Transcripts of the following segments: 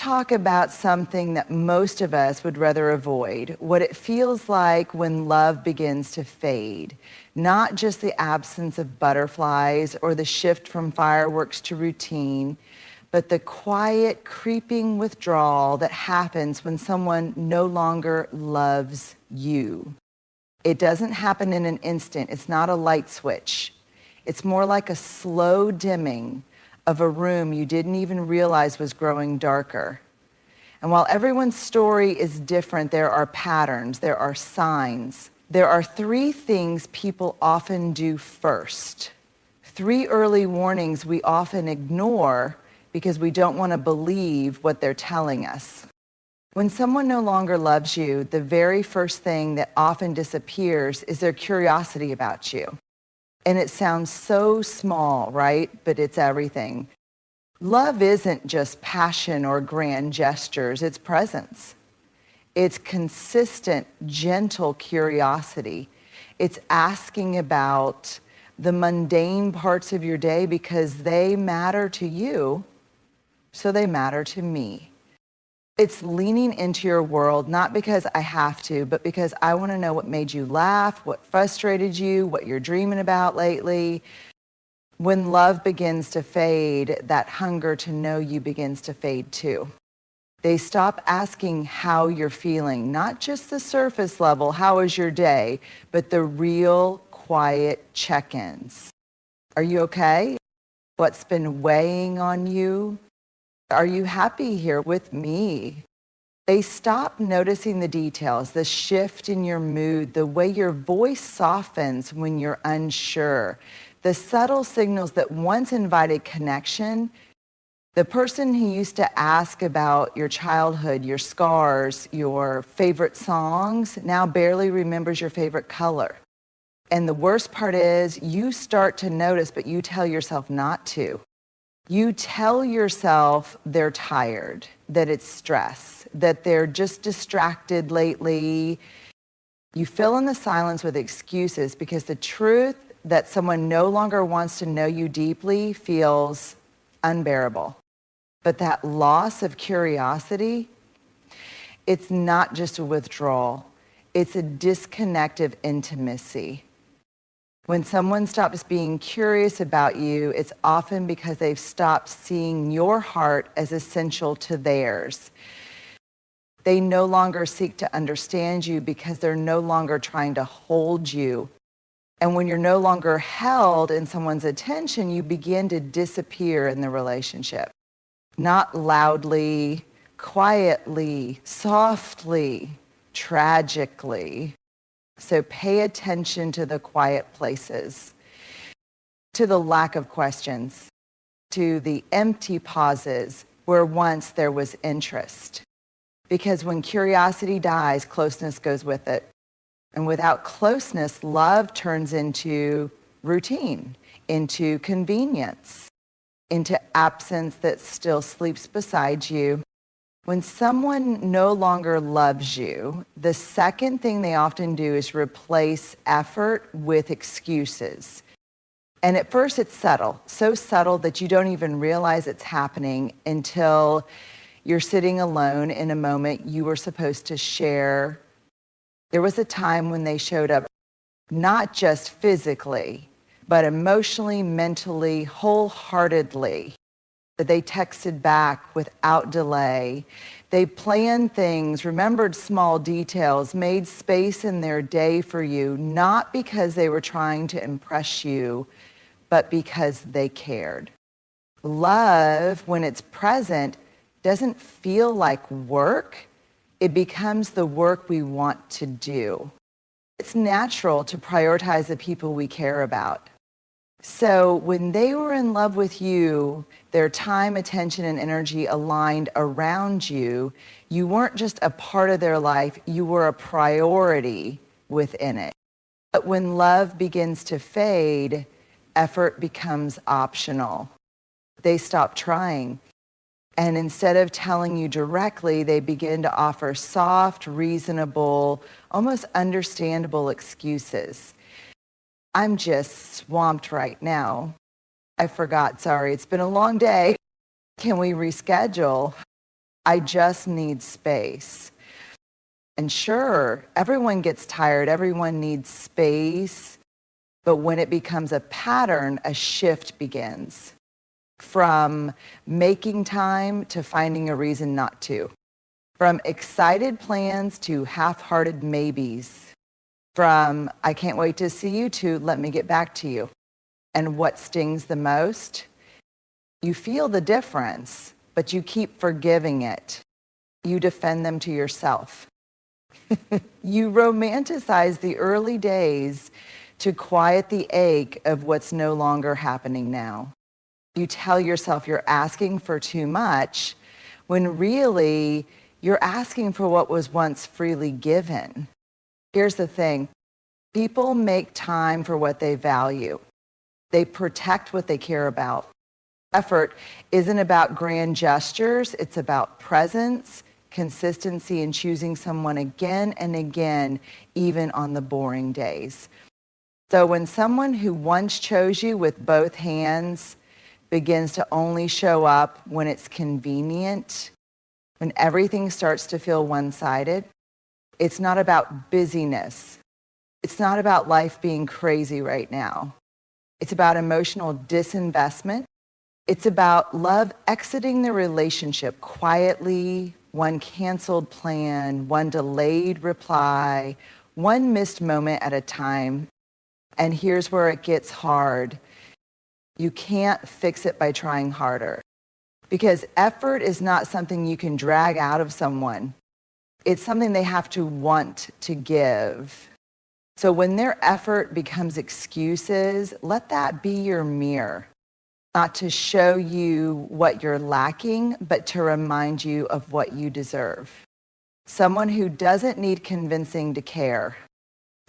talk about something that most of us would rather avoid, what it feels like when love begins to fade. Not just the absence of butterflies or the shift from fireworks to routine, but the quiet, creeping withdrawal that happens when someone no longer loves you. It doesn't happen in an instant. It's not a light switch. It's more like a slow dimming of a room you didn't even realize was growing darker. And while everyone's story is different, there are patterns, there are signs. There are 3 things people often do first. 3 early warnings we often ignore because we don't want to believe what they're telling us. When someone no longer loves you, the very first thing that often disappears is their curiosity about you. And it sounds so small, right? But it's everything. Love isn't just passion or grand gestures, it's presence. It's consistent, gentle curiosity. It's asking about the mundane parts of your day because they matter to you, so they matter to me. It's leaning into your world, not because I have to, but because I want to know what made you laugh, what frustrated you, what you're dreaming about lately. When love begins to fade, that hunger to know you begins to fade too. They stop asking how you're feeling, not just the surface level, how was your day, but the real, quiet check-ins. Are you okay? What's been weighing on you? Are you happy here with me? They stop noticing the details, the shift in your mood, the way your voice softens when you're unsure, the subtle signals that once invited connection. The person who used to ask about your childhood, your scars, your favorite songs, now barely remembers your favorite color. And the worst part is you start to notice, but you tell yourself not to. You tell yourself they're tired, that it's stress, that they're just distracted lately. You fill in the silence with excuses because the truth that someone no longer wants to know you deeply feels unbearable. But that loss of curiosity, it's not just a withdrawal. It's a disconnect of intimacy. When someone stops being curious about you, it's often because they've stopped seeing your heart as essential to theirs. They no longer seek to understand you because they're no longer trying to hold you. And when you're no longer held in someone's attention, you begin to disappear in the relationship. Not loudly, quietly, softly, tragically. So pay attention to the quiet places, to the lack of questions, to the empty pauses where once there was interest. Because when curiosity dies, closeness goes with it. And without closeness, love turns into routine, into convenience, into absence that still sleeps beside you. When someone no longer loves you, the second thing they often do is replace effort with excuses. And at first it's subtle, so subtle that you don't even realize it's happening until you're sitting alone in a moment you were supposed to share. There was a time when they showed up not just physically, but emotionally, mentally, wholeheartedly. That they texted back without delay. They planned things, remembered small details, made space in their day for you, not because they were trying to impress you, but because they cared. Love, when it's present, doesn't feel like work. It becomes the work we want to do. It's natural to prioritize the people we care about. So when they were in love with you, their time, attention, and energy aligned around you, you weren't just a part of their life, you were a priority within it. But when love begins to fade, effort becomes optional. They stop trying. And instead of telling you directly, they begin to offer soft, reasonable, almost understandable excuses. I'm just swamped right now. I forgot, sorry, it's been a long day. Can we reschedule? I just need space. And sure, everyone gets tired, everyone needs space, but when it becomes a pattern, a shift begins. From making time to finding a reason not to. From excited plans to half-hearted maybes. From I can't wait to see you to let me get back to you. And what stings the most? You feel the difference, but you keep forgiving it. You defend them to yourself. You romanticize the early days to quiet the ache of what's no longer happening now. You tell yourself you're asking for too much when really you're asking for what was once freely given. Here's the thing. People make time for what they value. They protect what they care about. Effort isn't about grand gestures. It's about presence, consistency, and choosing someone again and again, even on the boring days. So when someone who once chose you with both hands begins to only show up when it's convenient, when everything starts to feel one-sided, it's not about busyness. It's not about life being crazy right now. It's about emotional disinvestment. It's about love exiting the relationship quietly, one canceled plan, one delayed reply, one missed moment at a time. And here's where it gets hard. You can't fix it by trying harder. Because effort is not something you can drag out of someone. It's something they have to want to give. So when their effort becomes excuses, let that be your mirror. Not to show you what you're lacking, but to remind you of what you deserve. Someone who doesn't need convincing to care.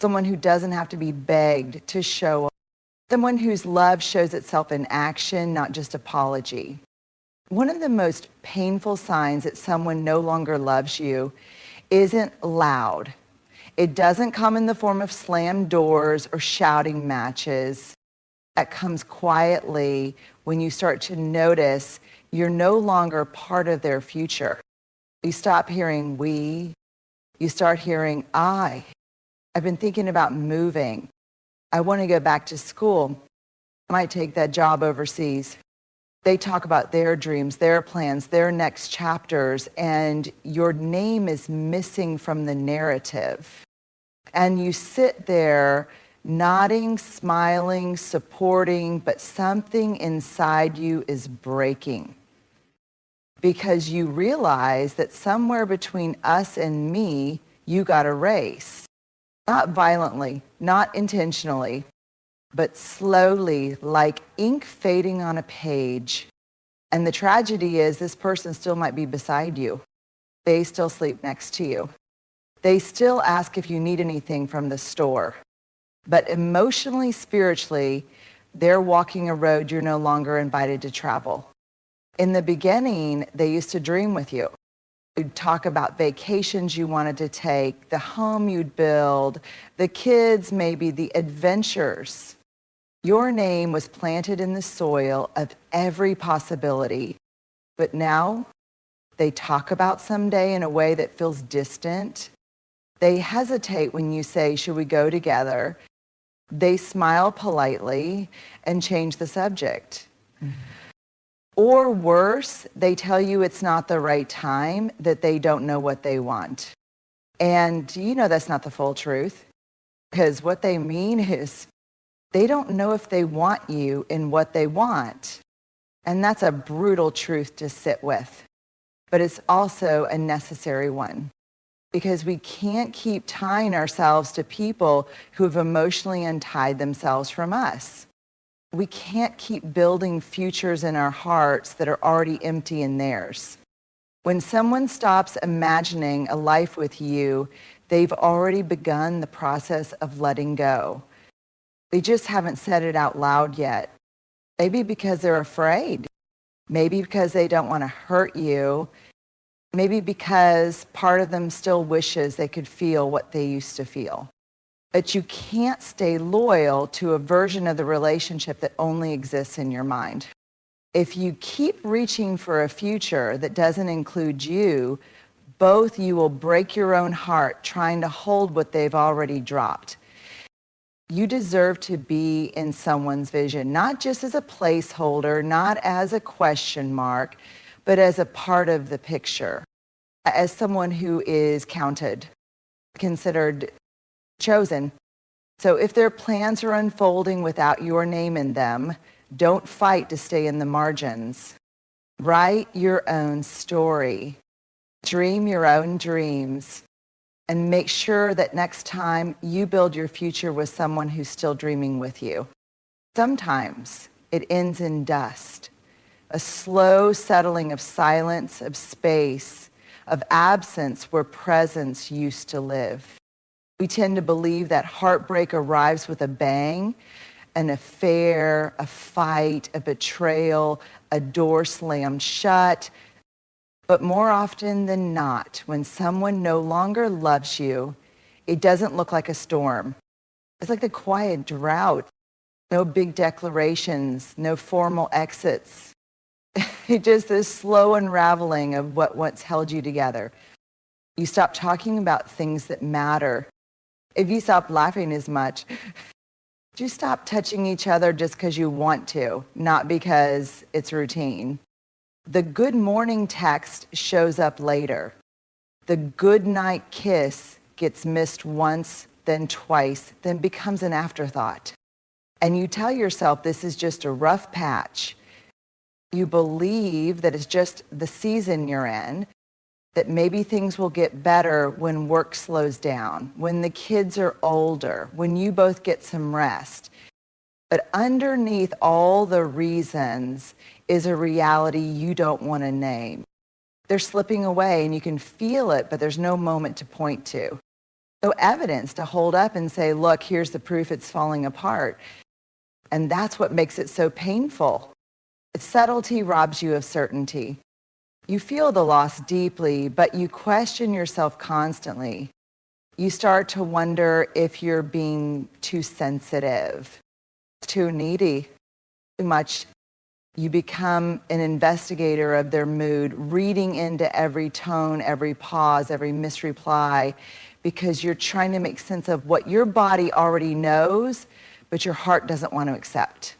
Someone who doesn't have to be begged to show up. Someone whose love shows itself in action, not just apology. One of the most painful signs that someone no longer loves you isn't loud. It doesn't come in the form of slammed doors or shouting matches. That comes quietly when you start to notice you're no longer part of their future. You stop hearing we. You start hearing I. I've been thinking about moving. I want to go back to school. I might take that job overseas. They talk about their dreams, their plans, their next chapters, and your name is missing from the narrative. And you sit there nodding, smiling, supporting, but something inside you is breaking. Because you realize that somewhere between us and me, you got erased. Not violently, not intentionally, but slowly, like ink fading on a page. And the tragedy is this person still might be beside you. They still sleep next to you. They still ask if you need anything from the store. But emotionally, spiritually, they're walking a road you're no longer invited to travel. In the beginning, they used to dream with you. You'd talk about vacations you wanted to take, the home you'd build, the kids, maybe the adventures. Your name was planted in the soil of every possibility. But now, they talk about someday in a way that feels distant. They hesitate when you say, should we go together? They smile politely and change the subject. Mm-hmm. Or worse, they tell you it's not the right time, that they don't know what they want. And you know that's not the full truth, because what they mean is they don't know if they want you in what they want. And that's a brutal truth to sit with. But it's also a necessary one, because we can't keep tying ourselves to people who have emotionally untied themselves from us. We can't keep building futures in our hearts that are already empty in theirs. When someone stops imagining a life with you, they've already begun the process of letting go. They just haven't said it out loud yet. Maybe because they're afraid. Maybe because they don't want to hurt you. Maybe because part of them still wishes they could feel what they used to feel. But you can't stay loyal to a version of the relationship that only exists in your mind. If you keep reaching for a future that doesn't include you, both you will break your own heart trying to hold what they've already dropped. You deserve to be in someone's vision, not just as a placeholder, not as a question mark, but as a part of the picture, as someone who is counted, considered chosen. So if their plans are unfolding without your name in them, don't fight to stay in the margins. Write your own story. Dream your own dreams. And make sure that next time you build your future with someone who's still dreaming with you. Sometimes it ends in dust, a slow settling of silence, of space, of absence where presence used to live. We tend to believe that heartbreak arrives with a bang, an affair, a fight, a betrayal, a door slammed shut. But more often than not, when someone no longer loves you, it doesn't look like a storm. It's like the quiet drought. No big declarations, no formal exits. It's just this slow unraveling of what once held you together. You stop talking about things that matter. If you stop laughing as much, you stop touching each other just because you want to, not because it's routine. The good morning text shows up later. The good night kiss gets missed once, then twice, then becomes an afterthought. And you tell yourself this is just a rough patch. You believe that it's just the season you're in, that maybe things will get better when work slows down, when the kids are older, when you both get some rest. But underneath all the reasons is a reality you don't want to name. They're slipping away and you can feel it, but there's no moment to point to. No evidence to hold up and say, look, here's the proof it's falling apart. And that's what makes it so painful. Subtlety robs you of certainty. You feel the loss deeply, but you question yourself constantly. You start to wonder if you're being too sensitive, too needy, too much. You become an investigator of their mood, reading into every tone, every pause, every misreply, because you're trying to make sense of what your body already knows, but your heart doesn't want to accept.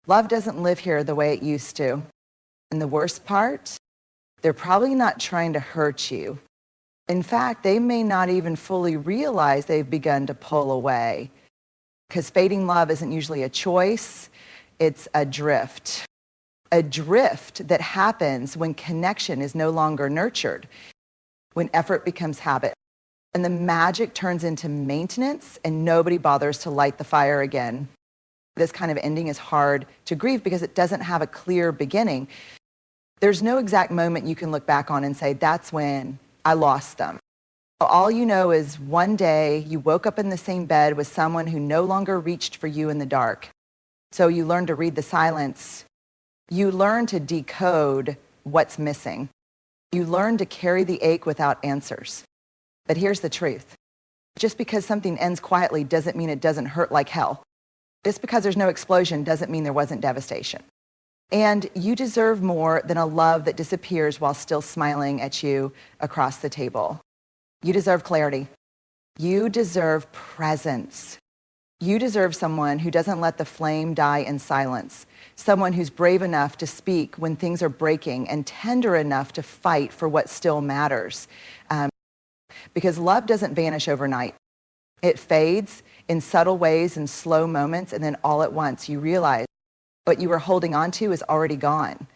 Love doesn't live here the way it used to. And the worst part, they're probably not trying to hurt you. In fact, they may not even fully realize they've begun to pull away. Because fading love isn't usually a choice, it's a drift. A drift that happens when connection is no longer nurtured, when effort becomes habit. And the magic turns into maintenance and nobody bothers to light the fire again. This kind of ending is hard to grieve because it doesn't have a clear beginning. There's no exact moment you can look back on and say, that's when I lost them. All you know is one day you woke up in the same bed with someone who no longer reached for you in the dark. So you learn to read the silence. You learn to decode what's missing. You learn to carry the ache without answers. But here's the truth. Just because something ends quietly doesn't mean it doesn't hurt like hell. Just because there's no explosion doesn't mean there wasn't devastation. And you deserve more than a love that disappears while still smiling at you across the table. You deserve clarity. You deserve presence. You deserve someone who doesn't let the flame die in silence. Someone who's brave enough to speak when things are breaking and tender enough to fight for what still matters. Because love doesn't vanish overnight. It fades in subtle ways and slow moments, and then all at once you realize what you were holding on to is already gone.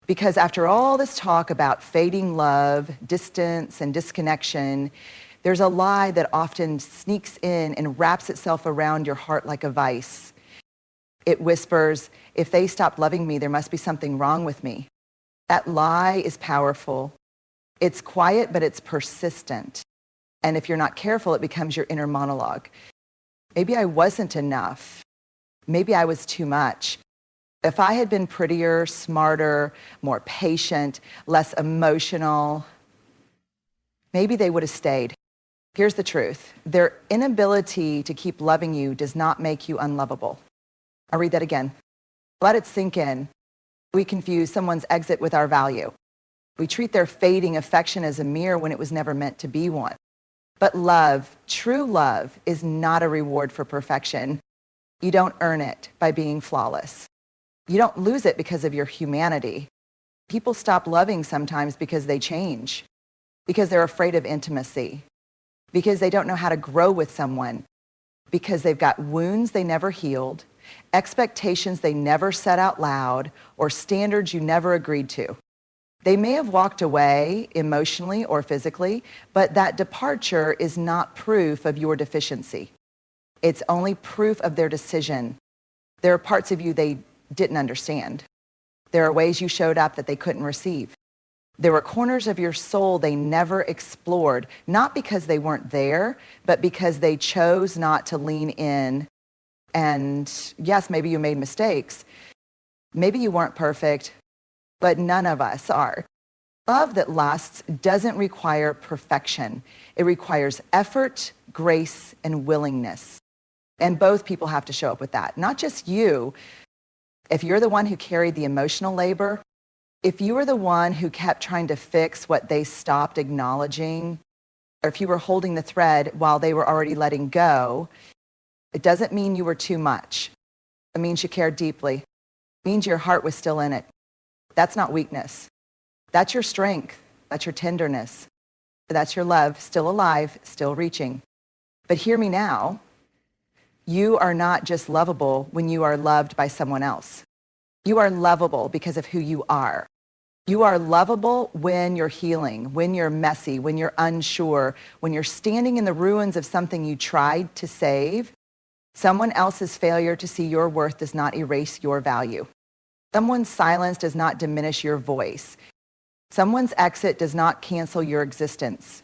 Because after all this talk about fading love, distance, and disconnection, there's a lie that often sneaks in and wraps itself around your heart like a vice. It whispers, if they stopped loving me, there must be something wrong with me. That lie is powerful. It's quiet, but it's persistent. And if you're not careful, it becomes your inner monologue. Maybe I wasn't enough. Maybe I was too much. If I had been prettier, smarter, more patient, less emotional, maybe they would have stayed. Here's the truth. Their inability to keep loving you does not make you unlovable. I'll read that again. Let it sink in. We confuse someone's exit with our value. We treat their fading affection as a mirror when it was never meant to be one. But love, true love, is not a reward for perfection. You don't earn it by being flawless. You don't lose it because of your humanity. People stop loving sometimes because they change, because they're afraid of intimacy, because they don't know how to grow with someone, because they've got wounds they never healed, expectations they never said out loud, or standards you never agreed to. They may have walked away emotionally or physically, but that departure is not proof of your deficiency. It's only proof of their decision. There are parts of you they didn't understand. There are ways you showed up that they couldn't receive. There were corners of your soul they never explored, not because they weren't there, but because they chose not to lean in. And yes, maybe you made mistakes. Maybe you weren't perfect, but none of us are. Love that lasts doesn't require perfection. It requires effort, grace, and willingness. And both people have to show up with that. Not just you. If you're the one who carried the emotional labor, if you were the one who kept trying to fix what they stopped acknowledging, or if you were holding the thread while they were already letting go, it doesn't mean you were too much. It means you cared deeply. It means your heart was still in it. That's not weakness. That's your strength. That's your tenderness. That's your love, still alive, still reaching. But hear me now. You are not just lovable when you are loved by someone else. You are lovable because of who you are. You are lovable when you're healing, when you're messy, when you're unsure, when you're standing in the ruins of something you tried to save. Someone else's failure to see your worth does not erase your value. Someone's silence does not diminish your voice. Someone's exit does not cancel your existence.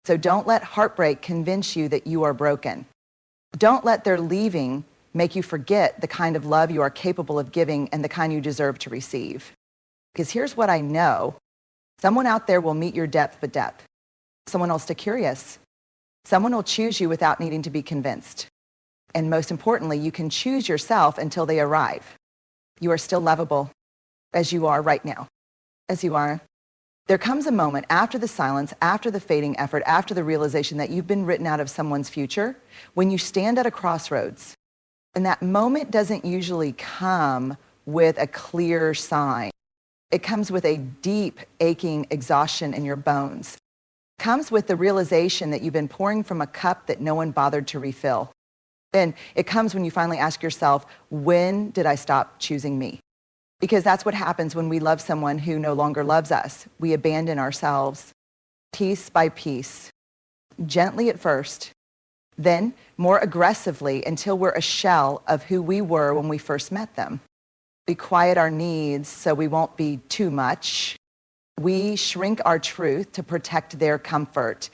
So don't let heartbreak convince you that you are broken. Don't let their leaving make you forget the kind of love you are capable of giving and the kind you deserve to receive. Because here's what I know. Someone out there will meet your depth with depth. Someone will stay curious. Someone will choose you without needing to be convinced. And most importantly, you can choose yourself until they arrive. You are still lovable as you are right now, as you are. There comes a moment after the silence, after the fading effort, after the realization that you've been written out of someone's future, when you stand at a crossroads. And that moment doesn't usually come with a clear sign. It comes with a deep, aching exhaustion in your bones. It comes with the realization that you've been pouring from a cup that no one bothered to refill. And it comes when you finally ask yourself, when did I stop choosing me? Because that's what happens when we love someone who no longer loves us. We abandon ourselves piece by piece, gently at first, then more aggressively until we're a shell of who we were when we first met them. We quiet our needs so we won't be too much. We shrink our truth to protect their comfort.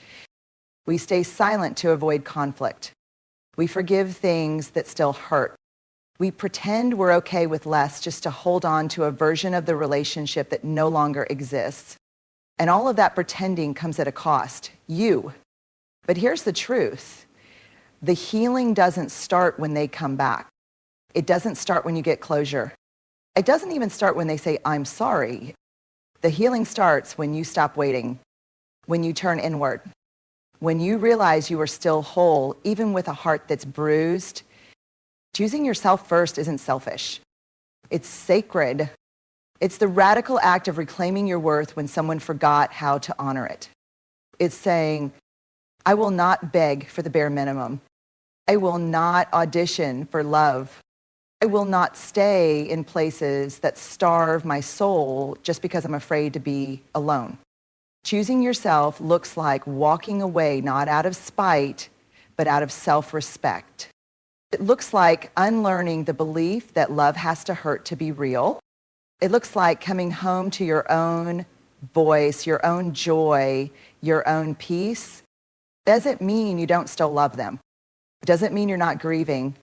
We stay silent to avoid conflict. We forgive things that still hurt. We pretend we're okay with less just to hold on to a version of the relationship that no longer exists. And all of that pretending comes at a cost, you. But here's the truth. The healing doesn't start when they come back. It doesn't start when you get closure. It doesn't even start when they say, I'm sorry. The healing starts when you stop waiting, when you turn inward, when you realize you are still whole, even with a heart that's bruised. Choosing yourself first isn't selfish. It's sacred. It's the radical act of reclaiming your worth when someone forgot how to honor it. It's saying, I will not beg for the bare minimum. I will not audition for love. I will not stay in places that starve my soul just because I'm afraid to be alone. Choosing yourself looks like walking away not out of spite, but out of self-respect. It looks like unlearning the belief that love has to hurt to be real. It looks like coming home to your own voice, your own joy, your own peace. Doesn't mean you don't still love them. It doesn't mean you're not grieving.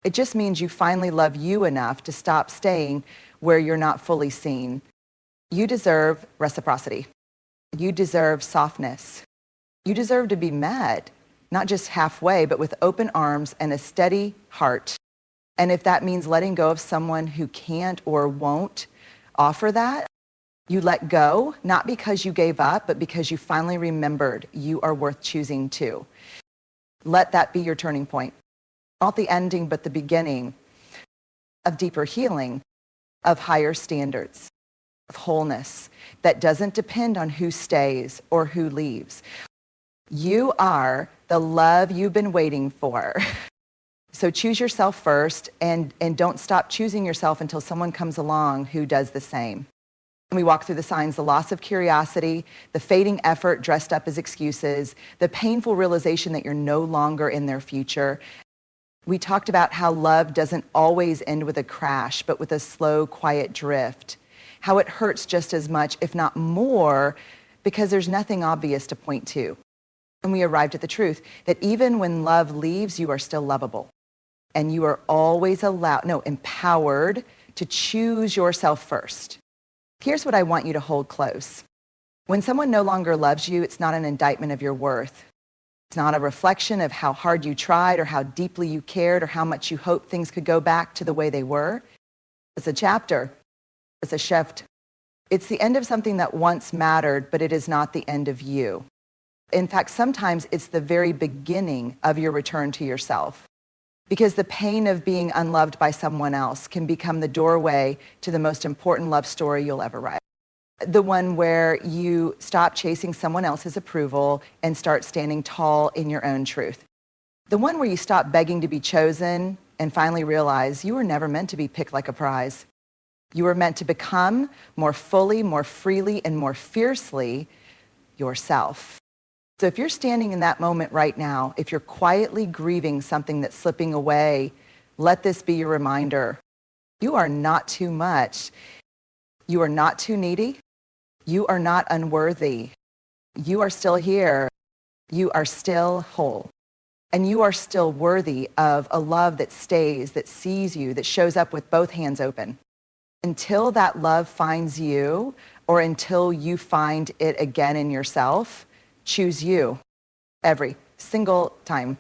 It just means you finally love you enough to stop staying where you're not fully seen. You deserve reciprocity. You deserve softness. You deserve to be met. Not just halfway, but with open arms and a steady heart. And if that means letting go of someone who can't or won't offer that. You let go, not because you gave up, but because you finally remembered you are worth choosing too. Let that be your turning point. Not the ending, but the beginning of deeper healing, of higher standards, of wholeness that doesn't depend on who stays or who leaves. You are the love you've been waiting for. So choose yourself first, and don't stop choosing yourself until someone comes along who does the same. And we walk through the signs: the loss of curiosity, the fading effort dressed up as excuses, the painful realization that you're no longer in their future. We talked about how love doesn't always end with a crash, but with a slow, quiet drift. How it hurts just as much, if not more, because there's nothing obvious to point to. And we arrived at the truth that even when love leaves, you are still lovable. And you are always empowered to choose yourself first. Here's what I want you to hold close. When someone no longer loves you, it's not an indictment of your worth. It's not a reflection of how hard you tried or how deeply you cared or how much you hoped things could go back to the way they were. It's a chapter. It's a shift. It's the end of something that once mattered, but it is not the end of you. In fact, sometimes it's the very beginning of your return to yourself. Because the pain of being unloved by someone else can become the doorway to the most important love story you'll ever write. The one where you stop chasing someone else's approval and start standing tall in your own truth. The one where you stop begging to be chosen and finally realize you were never meant to be picked like a prize. You were meant to become more fully, more freely, and more fiercely yourself. So if you're standing in that moment right now, if you're quietly grieving something that's slipping away, let this be your reminder. You are not too much. You are not too needy. You are not unworthy. You are still here. You are still whole. And you are still worthy of a love that stays, that sees you, that shows up with both hands open. Until that love finds you, or until you find it again in yourself, choose you every single time.